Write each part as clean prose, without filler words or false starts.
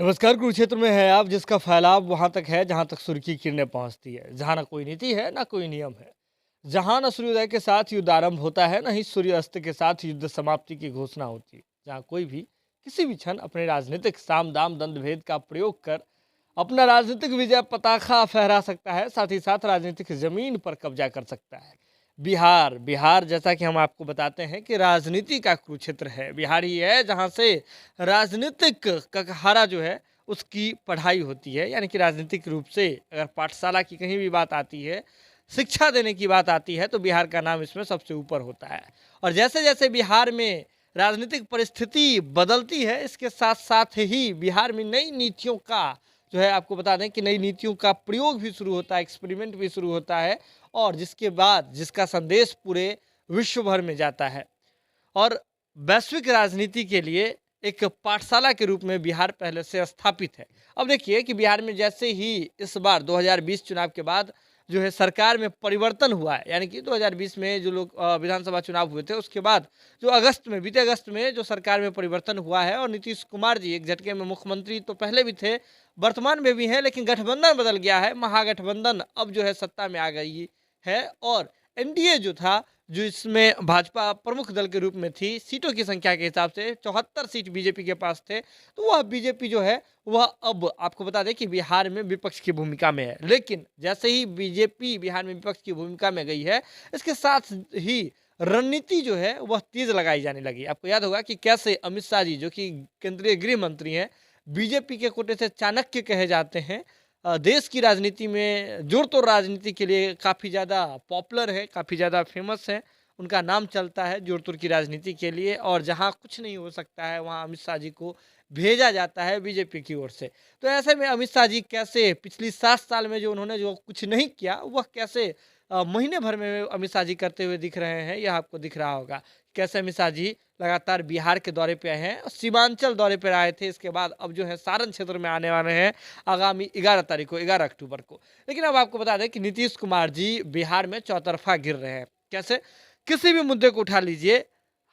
नमस्कार। कुरुक्षेत्र में है आप, जिसका फैलाव वहां तक है जहां तक सूर्य की किरणें पहुंचती है, जहां ना कोई नीति है ना कोई नियम है, जहां न सूर्योदय के साथ युद्ध आरंभ होता है, न ही सूर्यास्त के साथ युद्ध समाप्ति की घोषणा होती है, जहां कोई भी किसी भी क्षण अपने राजनीतिक साम दाम दंड भेद का प्रयोग कर अपना राजनीतिक विजय पताखा फहरा सकता है, साथ ही साथ राजनीतिक जमीन पर कब्जा कर सकता है। बिहार बिहार जैसा कि हम आपको बताते हैं कि राजनीति का कुरुक्षेत्र है। बिहार ही है जहां से राजनीतिक ककहारा जो है उसकी पढ़ाई होती है, यानी कि राजनीतिक रूप से अगर पाठशाला की कहीं भी बात आती है, शिक्षा देने की बात आती है, तो बिहार का नाम इसमें सबसे ऊपर होता है। और जैसे जैसे बिहार में राजनीतिक परिस्थिति बदलती है, इसके साथ साथ ही बिहार में नई नीतियों का जो है, आपको बता दें कि नई नीतियों का प्रयोग भी शुरू होता है, एक्सपेरिमेंट भी शुरू होता है, और जिसके बाद जिसका संदेश पूरे विश्व भर में जाता है। और वैश्विक राजनीति के लिए एक पाठशाला के रूप में बिहार पहले से स्थापित है। अब देखिए कि बिहार में जैसे ही इस बार 2020 चुनाव के बाद जो है सरकार में परिवर्तन हुआ है, यानी कि 2020 में जो लोग विधानसभा चुनाव हुए थे, उसके बाद जो बीते अगस्त में जो सरकार में परिवर्तन हुआ है, और नीतीश कुमार जी एक झटके में मुख्यमंत्री तो पहले भी थे, वर्तमान में भी हैं, लेकिन गठबंधन बदल गया है। महागठबंधन अब जो है सत्ता में आ गई है, और एनडीए जो था, जो इसमें भाजपा प्रमुख दल के रूप में थी, सीटों की संख्या के हिसाब से 74 सीट बीजेपी के पास थे, तो वह बीजेपी जो है वह अब आपको बता दें कि बिहार में विपक्ष की भूमिका में है। लेकिन जैसे ही बीजेपी बिहार में विपक्ष की भूमिका में गई है, इसके साथ ही रणनीति जो है वह तेज लगाई जाने लगी। आपको याद होगा कि कैसे अमित शाह जी, जो कि केंद्रीय गृह मंत्री हैं, बीजेपी के कोटे से चाणक्य कहे जाते हैं, देश की राजनीति में जोड़ तोड़ राजनीति के लिए काफ़ी ज़्यादा पॉपुलर है, काफ़ी ज़्यादा फेमस है, उनका नाम चलता है जोड़ तोड़ की राजनीति के लिए। और जहां कुछ नहीं हो सकता है, वहां अमित शाह जी को भेजा जाता है बीजेपी की ओर से। तो ऐसे में अमित शाह जी कैसे पिछली 7 साल में जो उन्होंने जो कुछ नहीं किया, वह कैसे महीने भर में अमित शाह जी करते हुए दिख रहे हैं, यह आपको दिख रहा होगा। कैसे अमित शाह जी लगातार बिहार के दौरे पे आए हैं, और सीमांचल दौरे पर आए थे, इसके बाद अब जो है सारण क्षेत्र में आने वाले हैं आगामी 11 तारीख को, 11 अक्टूबर को। लेकिन अब आपको बता दें कि नीतीश कुमार जी बिहार में चौतरफा गिर रहे हैं। कैसे? किसी भी मुद्दे को उठा लीजिए,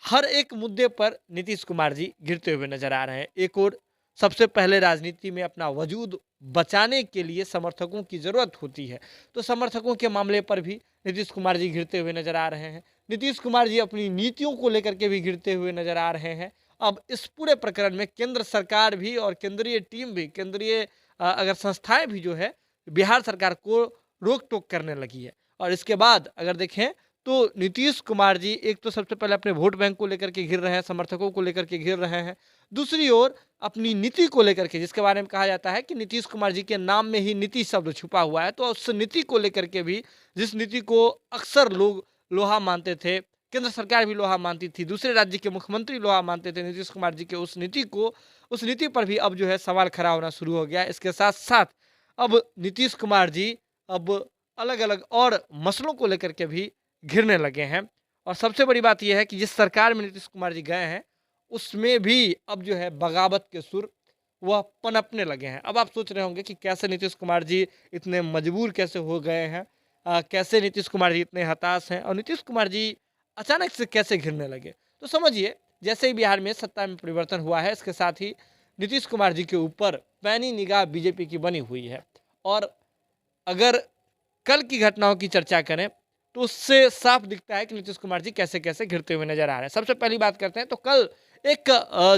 हर एक मुद्दे पर नीतीश कुमार जी गिरते हुए नजर आ रहे हैं। एक और सबसे पहले राजनीति में अपना वजूद बचाने के लिए समर्थकों की जरूरत होती है, तो समर्थकों के मामले पर भी नीतीश कुमार जी गिरते हुए नजर आ रहे हैं। नीतीश कुमार जी अपनी नीतियों को लेकर के भी गिरते हुए नजर आ रहे हैं। अब इस पूरे प्रकरण में केंद्र सरकार भी और केंद्रीय टीम भी, केंद्रीय अगर संस्थाएं भी जो है बिहार सरकार को रोक टोक करने लगी है। और इसके बाद अगर देखें तो नीतीश कुमार जी एक तो सबसे पहले अपने वोट बैंक को लेकर के घिर रहे हैं, समर्थकों को लेकर के घिर रहे हैं। दूसरी ओर अपनी नीति को लेकर के, जिसके बारे में कहा जाता है कि नीतीश कुमार जी के नाम में ही नीति शब्द छुपा हुआ है, तो उस नीति को लेकर के भी, जिस नीति को अक्सर लोग लोहा मानते थे, केंद्र सरकार भी लोहा मानती थी, दूसरे राज्य के मुख्यमंत्री लोहा मानते थे नीतीश कुमार जी के उस नीति पर भी अब जो है सवाल खड़ा होना शुरू हो गया। इसके साथ साथ अब नीतीश कुमार जी अब अलग अलग और मसलों को लेकर के भी घिरने लगे हैं। और सबसे बड़ी बात यह है कि जिस सरकार में नीतीश कुमार जी गए हैं, उसमें भी अब जो है बगावत के सुर वह पनपने लगे हैं। अब आप सोच रहे होंगे कि कैसे नीतीश कुमार जी इतने मजबूर कैसे हो गए हैं, कैसे नीतीश कुमार जी इतने हताश हैं, और नीतीश कुमार जी अचानक से कैसे घिरने लगे। तो समझिए, जैसे ही बिहार में सत्ता में परिवर्तन हुआ है, इसके साथ ही नीतीश कुमार जी के ऊपर पैनी निगाह बीजेपी की बनी हुई है। और अगर कल की घटनाओं की चर्चा करें, तो उससे साफ दिखता है कि नीतीश कुमार जी कैसे कैसे घिरते हुए नजर आ रहे हैं। सबसे पहली बात करते हैं, तो कल एक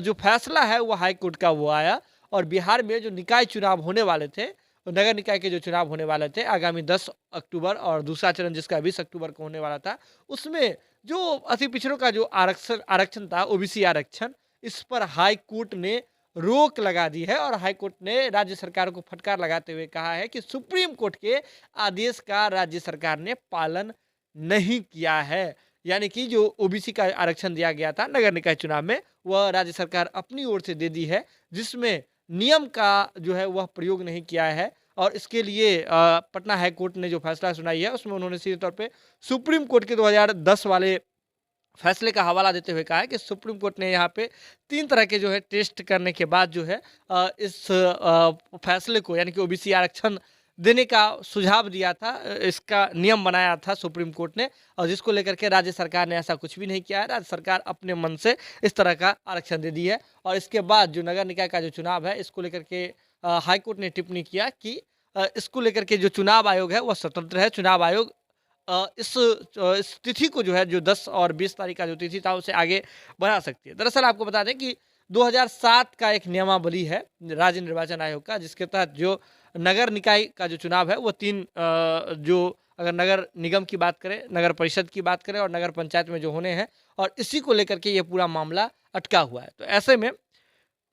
जो फैसला है वो हाई कोर्ट का वो आया, और बिहार में जो निकाय चुनाव होने वाले थे, तो नगर निकाय के जो चुनाव होने वाले थे आगामी 10 अक्टूबर, और दूसरा चरण जिसका 20 अक्टूबर को होने वाला था, उसमें जो अति पिछड़ों का जो आरक्षण था, ओबीसी आरक्षण, इस पर हाई कोर्ट ने रोक लगा दी है। और हाई कोर्ट ने राज्य सरकार को फटकार लगाते हुए कहा है कि सुप्रीम कोर्ट के आदेश का राज्य सरकार ने पालन नहीं किया है। यानी कि जो ओबीसी का आरक्षण दिया गया था नगर निकाय चुनाव में, वह राज्य सरकार अपनी ओर से दे दी है, जिसमें नियम का जो है वह प्रयोग नहीं किया है। और इसके लिए पटना हाई कोर्ट ने जो फैसला सुनाई है, उसमें उन्होंने सीधे तौर पे सुप्रीम कोर्ट के 2010 वाले फैसले का हवाला देते हुए कहा है कि सुप्रीम कोर्ट ने यहाँ पे 3 तरह के जो है टेस्ट करने के बाद जो है इस फैसले को, यानी कि ओबीसी आरक्षण देने का सुझाव दिया था, इसका नियम बनाया था सुप्रीम कोर्ट ने, और जिसको लेकर के राज्य सरकार ने ऐसा कुछ भी नहीं किया है। राज्य सरकार अपने मन से इस तरह का आरक्षण दे दी है। और इसके बाद जो नगर निकाय का जो चुनाव है, इसको लेकर के हाई कोर्ट ने टिप्पणी किया कि इसको लेकर के जो चुनाव आयोग है वह स्वतंत्र है। चुनाव आयोग इस तिथि को जो है, जो 10 और 20 तारीख का जो तिथि था, उसे आगे बढ़ा सकती है। दरअसल आपको बता दें कि 2007 का एक नियमावली है राज्य निर्वाचन आयोग का, जिसके तहत जो नगर निकाय का जो चुनाव है वो 3 जो अगर नगर निगम की बात करें, नगर परिषद की बात करें और नगर पंचायत में जो होने हैं, और इसी को लेकर के ये पूरा मामला अटका हुआ है। तो ऐसे में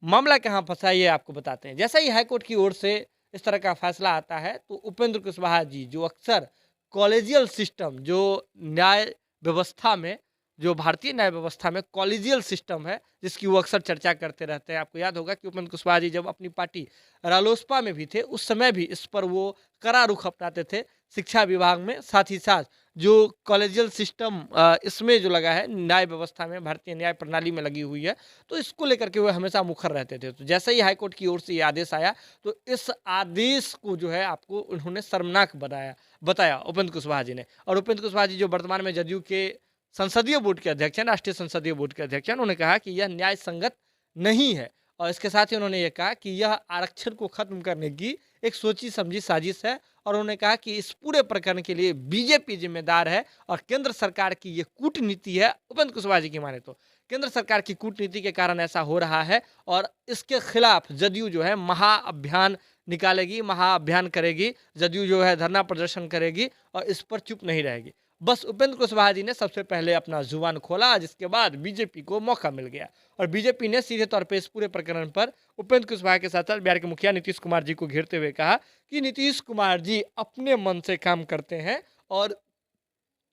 मामला कहाँ फंसा है ये आपको बताते हैं। जैसा ही हाईकोर्ट की ओर से इस तरह का फैसला आता है, तो उपेंद्र कुशवाहा जी, जो अक्सर कॉलेजियल सिस्टम, जो न्याय व्यवस्था में, जो भारतीय न्याय व्यवस्था में कॉलेजियल सिस्टम है, जिसकी वो अक्सर चर्चा करते रहते हैं। आपको याद होगा कि उपेंद्र कुशवाहा जी जब अपनी पार्टी रालोसपा में भी थे, उस समय भी इस पर वो कड़ा रुख अपनाते थे शिक्षा विभाग में। साथ ही साथ जो कॉलेजियल सिस्टम इसमें जो लगा है, न्याय व्यवस्था में, भारतीय न्याय प्रणाली में लगी हुई है, तो इसको लेकर के वो हमेशा मुखर रहते थे। तो जैसे ही हाईकोर्ट की ओर से ये आदेश आया, तो इस आदेश को जो है आपको उन्होंने शर्मनाक बताया उपेंद्र कुशवाहा जी ने। और उपेंद्र कुशवाहा जी जो वर्तमान में जदयू के संसदीय बोर्ड के अध्यक्ष हैं, राष्ट्रीय संसदीय बोर्ड के अध्यक्ष हैं, उन्होंने कहा कि यह न्याय संगत नहीं है। और इसके साथ ही उन्होंने ये कहा कि यह आरक्षण को खत्म करने की एक सोची समझी साजिश है। और उन्होंने कहा कि इस पूरे प्रकरण के लिए बीजेपी जिम्मेदार है और केंद्र सरकार की ये कूटनीति है। उपेंद्र कुशवाहा जी की माने तो केंद्र सरकार की कूटनीति के कारण ऐसा हो रहा है, और इसके खिलाफ जदयू जो है महाअभियान निकालेगी, महाअभियान करेगी। जदयू जो है धरना प्रदर्शन करेगी और इस पर चुप नहीं रहेगी। बस उपेंद्र कुशवाहा जी ने सबसे पहले अपना जुबान खोला, जिसके बाद बीजेपी को मौका मिल गया और बीजेपी ने सीधे तौर पे इस पूरे प्रकरण पर उपेंद्र कुशवाहा के साथ साथ बिहार के मुखिया नीतीश कुमार जी को घेरते हुए कहा कि नीतीश कुमार जी अपने मन से काम करते हैं और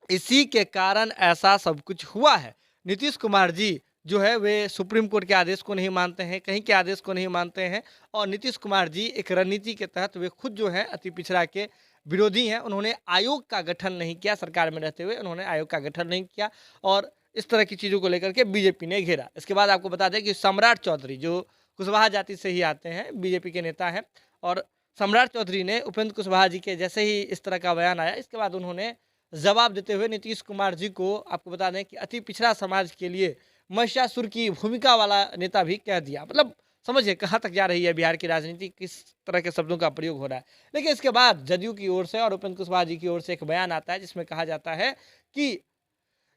इसी के कारण ऐसा सब कुछ हुआ है। नीतीश कुमार जी जो है वे सुप्रीम कोर्ट के आदेश को नहीं मानते हैं, कहीं के आदेश को नहीं मानते हैं, और नीतीश कुमार जी एक रणनीति के तहत वे खुद जो है अति पिछड़ा के विरोधी हैं। उन्होंने आयोग का गठन नहीं किया, सरकार में रहते हुए उन्होंने आयोग का गठन नहीं किया, और इस तरह की चीज़ों को लेकर के बीजेपी ने घेरा। इसके बाद आपको बता दें कि सम्राट चौधरी जो कुशवाहा जाति से ही आते हैं, बीजेपी के नेता हैं, और सम्राट चौधरी ने उपेंद्र कुशवाहा जी के जैसे ही इस तरह का बयान आया, इसके बाद उन्होंने जवाब देते हुए नीतीश कुमार जी को, आपको बता दें कि अति पिछड़ा समाज के लिए महिषासुर की भूमिका वाला नेता भी कह दिया। मतलब समझिए कहाँ तक जा रही है बिहार की राजनीति, किस तरह के शब्दों का प्रयोग हो रहा है। लेकिन इसके बाद जदयू की ओर से और उपेंद्र कुशवाहा जी की ओर से एक बयान आता है, जिसमें कहा जाता है कि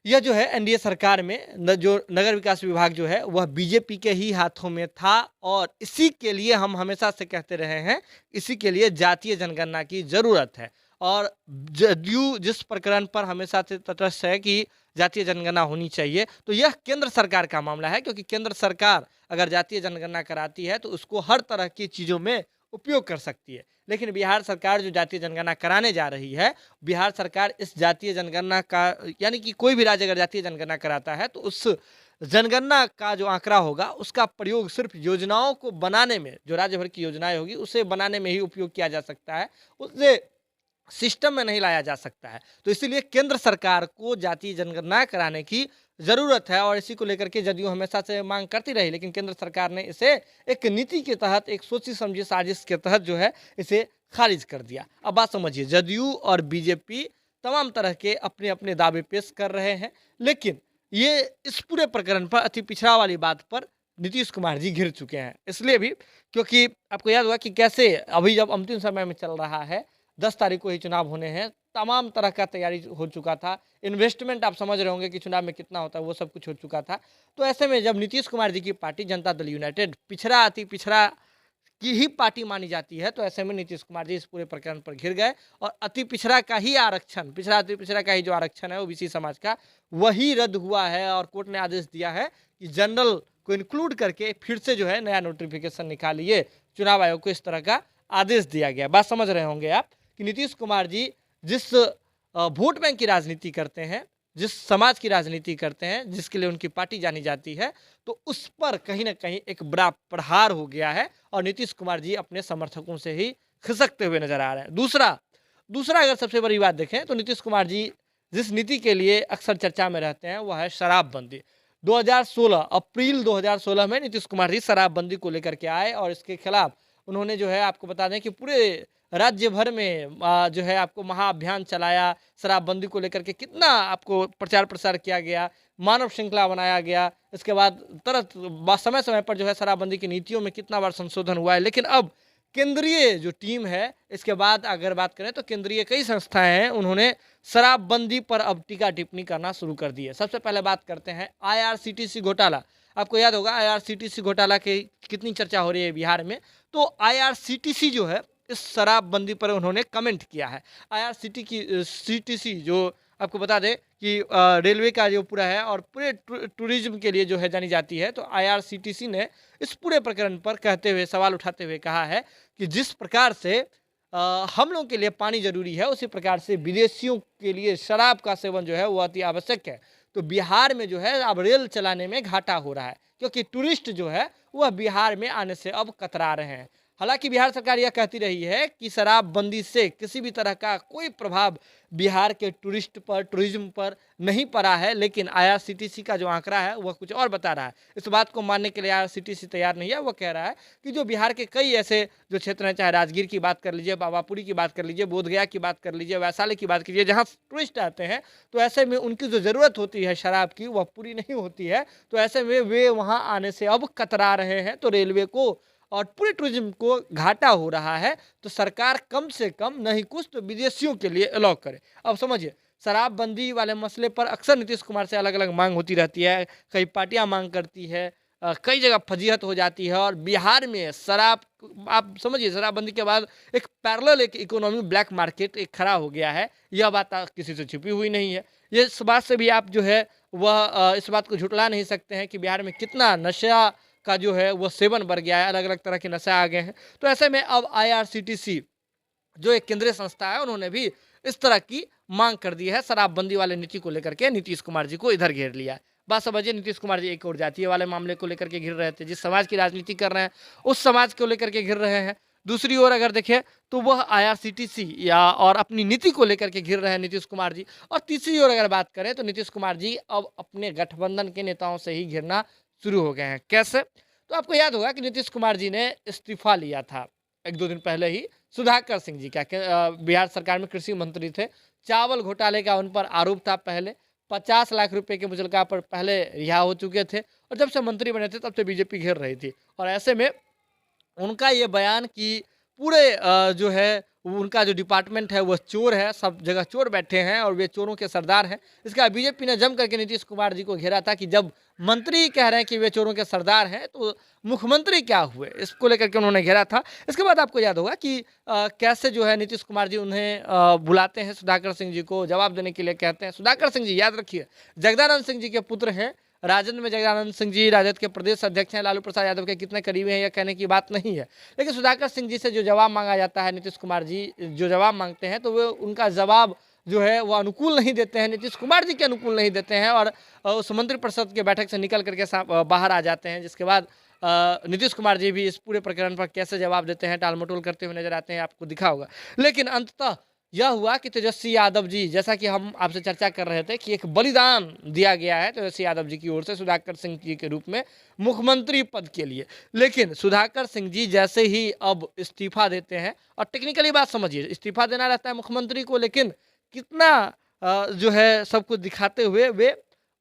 यह जो है एनडीए सरकार में जो नगर विकास विभाग जो है वह बीजेपी के ही हाथों में था, और इसी के लिए हम हमेशा से कहते रहे हैं, इसी के लिए जातीय जनगणना की जरूरत है। और जदयू जिस प्रकरण पर हमेशा से तटस्थ है कि जातीय जनगणना होनी चाहिए, तो यह केंद्र सरकार का मामला है, क्योंकि केंद्र सरकार अगर जातीय जनगणना कराती है तो उसको हर तरह की चीज़ों में उपयोग कर सकती है। लेकिन बिहार सरकार जो जातीय जनगणना कराने जा रही है, बिहार सरकार इस जातीय जनगणना का, यानी कि कोई भी राज्य अगर जातीय जनगणना कराता है तो उस जनगणना का जो आंकड़ा होगा उसका प्रयोग सिर्फ योजनाओं को बनाने में, जो राज्य भर की योजनाएं होगी उसे बनाने में ही उपयोग किया जा सकता है, उससे सिस्टम में नहीं लाया जा सकता है। तो इसीलिए केंद्र सरकार को जातीय जनगणना कराने की जरूरत है, और इसी को लेकर के जदयू हमेशा से मांग करती रही, लेकिन केंद्र सरकार ने इसे एक नीति के तहत, एक सोची समझी साजिश के तहत जो है इसे खारिज कर दिया। अब बात समझिए, जदयू और बीजेपी तमाम तरह के अपने अपने दावे पेश कर रहे हैं, लेकिन ये इस पूरे प्रकरण पर, अति पिछड़ा वाली बात पर नीतीश कुमार जी घिर चुके हैं। इसलिए भी क्योंकि आपको याद होगा कि कैसे अभी जब अंतिम समय में चल रहा है, 10 तारीख को ही चुनाव होने हैं, तमाम तरह का तैयारी हो चुका था, इन्वेस्टमेंट आप समझ रहे होंगे कि चुनाव में कितना होता है, वो सब कुछ हो चुका था। तो ऐसे में जब नीतीश कुमार जी की पार्टी जनता दल यूनाइटेड पिछड़ा, अति पिछड़ा की ही पार्टी मानी जाती है, तो ऐसे में नीतीश कुमार जी इस पूरे प्रकरण पर घिर गए, और अति पिछड़ा का ही आरक्षण, पिछड़ा अति पिछड़ा का ही जो आरक्षण है ओबीसी समाज का, वही रद्द हुआ है। और कोर्ट ने आदेश दिया है कि जनरल को इंक्लूड करके फिर से जो है नया नोटिफिकेशन निकालिए। चुनाव आयोग को इस तरह का आदेश दिया गया। बात समझ रहे होंगे आप कि नीतीश कुमार जी जिस वोट बैंक की राजनीति करते हैं, जिस समाज की राजनीति करते हैं, जिसके लिए उनकी पार्टी जानी जाती है, तो उस पर कहीं ना कहीं एक बड़ा प्रहार हो गया है, और नीतीश कुमार जी अपने समर्थकों से ही खिसकते हुए नजर आ रहे हैं। दूसरा अगर सबसे बड़ी बात देखें तो नीतीश कुमार जी जिस नीति के लिए अक्सर चर्चा में रहते हैं वह है शराबबंदी। 2016 अप्रैल 2016 में नीतीश कुमार जी शराबबंदी को लेकर के आए, और इसके खिलाफ उन्होंने जो है, आपको बता दें कि पूरे राज्य भर में जो है आपको महाअभियान चलाया, शराबबंदी को लेकर के कितना आपको प्रचार प्रसार किया गया, मानव श्रृंखला बनाया गया। इसके बाद समय समय पर जो है शराबबंदी की नीतियों में कितना बार संशोधन हुआ है। लेकिन अब केंद्रीय जो टीम है, इसके बाद अगर बात करें तो केंद्रीय कई संस्थाएं हैं, उन्होंने शराबबंदी पर अब टीका टिप्पणी करना शुरू कर दी है। सबसे पहले बात करते हैं आईआरसीटीसी घोटाला। आपको याद होगा आईआरसीटीसी घोटाला की कितनी चर्चा हो रही है बिहार में। तो आईआरसीटीसी जो है इस शराबबंदी पर उन्होंने कमेंट किया है। सीटीसी जो आपको बता दें कि रेलवे का जो पूरा है और पूरे टूरिज्म के लिए जो है जानी जाती है। तो आईआरसीटीसी ने इस पूरे प्रकरण पर कहते हुए, सवाल उठाते हुए कहा है कि जिस प्रकार से हम लोगों के लिए पानी जरूरी है, उसी प्रकार से विदेशियों के लिए शराब का सेवन जो है वो अति आवश्यक है। तो बिहार में जो है अब रेल चलाने में घाटा हो रहा है, क्योंकि टूरिस्ट जो है वह बिहार में आने से अब कतरा रहे हैं। हालांकि बिहार सरकार यह कहती रही है कि शराबबंदी से किसी भी तरह का कोई प्रभाव बिहार के टूरिज्म पर नहीं पड़ा है, लेकिन आईआरसीटीसी का जो आंकड़ा है वह कुछ और बता रहा है। इस बात को मानने के लिए आईआरसीटीसी तैयार नहीं है। वह कह रहा है कि जो बिहार के कई ऐसे जो क्षेत्र हैं, चाहे राजगीर की बात कर लीजिए, पावापुरी की बात कर लीजिए, बोधगया की बात कर लीजिए, वैशाली की बात कीजिए, जहाँ टूरिस्ट आते हैं, तो ऐसे में उनकी जो ज़रूरत होती है शराब की वह पूरी नहीं होती है। तो ऐसे में वे वहाँ आने से अब कतरा रहे हैं। तो रेलवे को और पूरे टूरिज्म को घाटा हो रहा है। तो सरकार कम से कम नहीं कुछ तो विदेशियों के लिए अलाउ करे। अब समझिए, शराबबंदी वाले मसले पर अक्सर नीतीश कुमार से अलग अलग मांग होती रहती है। कई पार्टियां मांग करती है, कई जगह फजीहत हो जाती है। और बिहार में शराब, आप समझिए, शराबबंदी के बाद एक पैरेलल एक इकोनॉमी, ब्लैक मार्केट एक खड़ा हो गया है। यह बात किसी से छिपी हुई नहीं है। ये इस बात से भी आप जो है वह इस बात को झुटला नहीं सकते हैं कि बिहार में कितना नशा का जो है वो सेवन बढ़ गया है, अलग अलग तरह के नशा आ गए हैं। तो ऐसे में अब आईआरसीटीसी जो एक केंद्रीय संस्था है, उन्होंने भी इस तरह की मांग कर दी है। शराबबंदी वाले नीति को लेकर के नीतीश कुमार जी को इधर घेर लिया है। बात समझिए, नीतीश कुमार जी एक और जातीय वाले मामले को लेकर के घिर रहे थे। जिस समाज की राजनीति कर रहे हैं उस समाज को लेकर के घिर रहे हैं। दूसरी ओर अगर देखें तो वह आईआरसीटीसी या और अपनी नीति को लेकर के घिर रहे हैं नीतीश कुमार जी। और तीसरी ओर अगर बात करें तो नीतीश कुमार जी अब अपने गठबंधन के नेताओं से ही घिरना शुरू हो गए हैं। कैसे? तो आपको याद होगा कि नीतीश कुमार जी ने इस्तीफा लिया था एक दो दिन पहले ही। सुधाकर सिंह जी बिहार सरकार में कृषि मंत्री थे। चावल घोटाले का उन पर आरोप था। पहले 50 लाख रुपए के मुचलका पर पहले रिहा हो चुके थे, और जब से मंत्री बने थे तब से बीजेपी घेर रही थी। और ऐसे में उनका ये बयान कि पूरे जो है उनका जो डिपार्टमेंट है वह चोर है, सब जगह चोर बैठे हैं और वे चोरों के सरदार हैं। इसका बीजेपी ने जम करके नीतीश कुमार जी को घेरा था कि जब मंत्री कह रहे हैं कि वे चोरों के सरदार हैं तो मुख्यमंत्री क्या हुए, इसको लेकर के उन्होंने घेरा था। इसके बाद आपको याद होगा कि कैसे जो है नीतीश कुमार जी उन्हें बुलाते हैं, सुधाकर सिंह जी को जवाब देने के लिए कहते हैं। सुधाकर सिंह जी, याद रखिए, जगदानंद सिंह जी के पुत्र हैं। राजद में जगदानंद सिंह जी राजद के प्रदेश अध्यक्ष हैं। लालू प्रसाद यादव के कितने करीबी हैं यह कहने की बात नहीं है। लेकिन सुधाकर सिंह जी से जो जवाब मांगा जाता है, नीतीश कुमार जी जो जवाब मांगते हैं, तो वे उनका जवाब जो है वो अनुकूल नहीं देते हैं, नीतीश कुमार जी के अनुकूल नहीं देते हैं। और उस मंत्रिपरिषद के बैठक से निकल करके बाहर आ जाते हैं। जिसके बाद नीतीश कुमार जी भी इस पूरे प्रकरण पर कैसे जवाब देते हैं, टालमटोल करते हुए नजर आते हैं, आपको दिखा होगा। लेकिन अंततः यह हुआ कि तेजस्वी यादव जी, जैसा कि हम आपसे चर्चा कर रहे थे कि एक बलिदान दिया गया है तेजस्वी यादव जी की ओर से सुधाकर सिंह जी के रूप में मुख्यमंत्री पद के लिए। लेकिन सुधाकर सिंह जी जैसे ही अब इस्तीफा देते हैं, और टेक्निकली बात समझिए, इस्तीफा देना रहता है मुख्यमंत्री को, लेकिन कितना जो है सब कुछ दिखाते हुए वे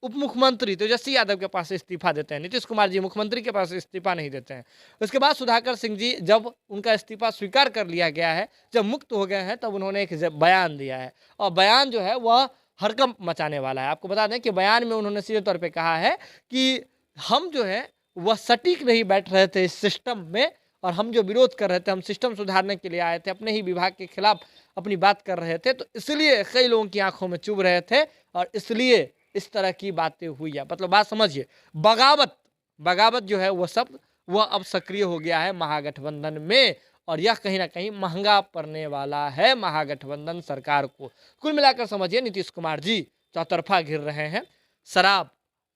उप मुख्यमंत्री तेजस्वी यादव के पास इस्तीफा देते हैं। नीतीश कुमार जी मुख्यमंत्री के पास इस्तीफा नहीं देते हैं। उसके बाद सुधाकर सिंह जी, जब उनका इस्तीफा स्वीकार कर लिया गया है, जब मुक्त हो गए हैं, तब उन्होंने एक बयान दिया है। और बयान जो है वह हड़कंप मचाने वाला है। आपको बता दें कि बयान में उन्होंने सीधे तौर पर कहा है कि हम जो है वह सटीक नहीं बैठ रहे थे इस सिस्टम में, और हम जो विरोध कर रहे थे, हम सिस्टम सुधारने के लिए आए थे, अपने ही विभाग के खिलाफ अपनी बात कर रहे थे, तो इसलिए कई लोगों की आंखों में चुभ रहे थे और इसलिए इस तरह की बातें हुई है। मतलब बात समझिए, बगावत जो है वो सब वह अब सक्रिय हो गया है महागठबंधन में, और यह कहीं ना कहीं महंगा पड़ने वाला है महागठबंधन सरकार को। कुल मिलाकर समझिए, नीतीश कुमार जी चौतरफा घिर रहे हैं। शराब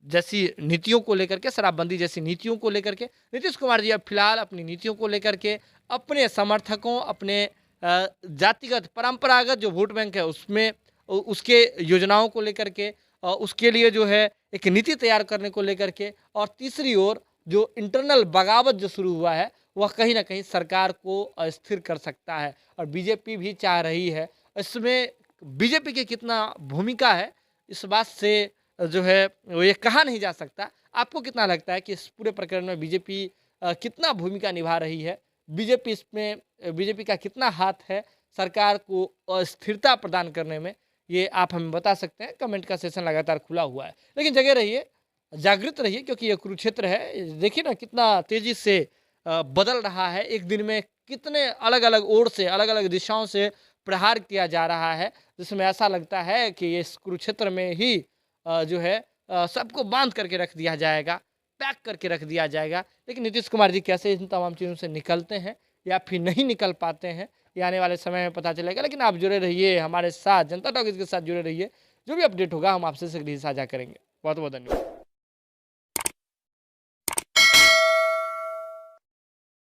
जैसी नीतियों को लेकर के, शराबबंदी जैसी नीतियों को लेकर के नीतीश कुमार जी अब फिलहाल अपनी नीतियों को लेकर के अपने समर्थकों, अपने जातिगत परंपरागत जो वोट बैंक है उसमें उसके योजनाओं को लेकर के, उसके लिए जो है एक नीति तैयार करने को लेकर के, और तीसरी ओर जो इंटरनल बगावत जो शुरू हुआ है वह कहीं न कहीं सरकार को अस्थिर कर सकता है और बीजेपी भी चाह रही है। इसमें बीजेपी की कितना भूमिका है, इस बात से जो है वो ये कहा नहीं जा सकता। आपको कितना लगता है कि इस पूरे प्रकरण में बीजेपी कितना भूमिका निभा रही है? बीजेपी इसमें बीजेपी का कितना हाथ है सरकार को अस्थिरता प्रदान करने में? ये आप हमें बता सकते हैं। कमेंट का सेशन लगातार खुला हुआ है। लेकिन जगह रहिए, जागृत रहिए, क्योंकि ये कुरुक्षेत्र है। देखिए ना कितना तेज़ी से बदल रहा है। एक दिन में कितने अलग-अलग ओर से, अलग-अलग दिशाओं से प्रहार किया जा रहा है, जिसमें ऐसा लगता है कि इस कुरुक्षेत्र में ही जो है सबको बाँध करके रख दिया जाएगा, पैक करके रख दिया जाएगा। लेकिन नीतीश कुमार जी कैसे इन तमाम चीज़ों से निकलते हैं या फिर नहीं निकल पाते हैं, ये आने वाले समय में पता चलेगा। लेकिन आप जुड़े रहिए हमारे साथ, जनता टॉकीज़ के साथ जुड़े रहिए। जो भी अपडेट होगा हम आपसे शीघ्र ही साझा करेंगे। बहुत-बहुत धन्यवाद।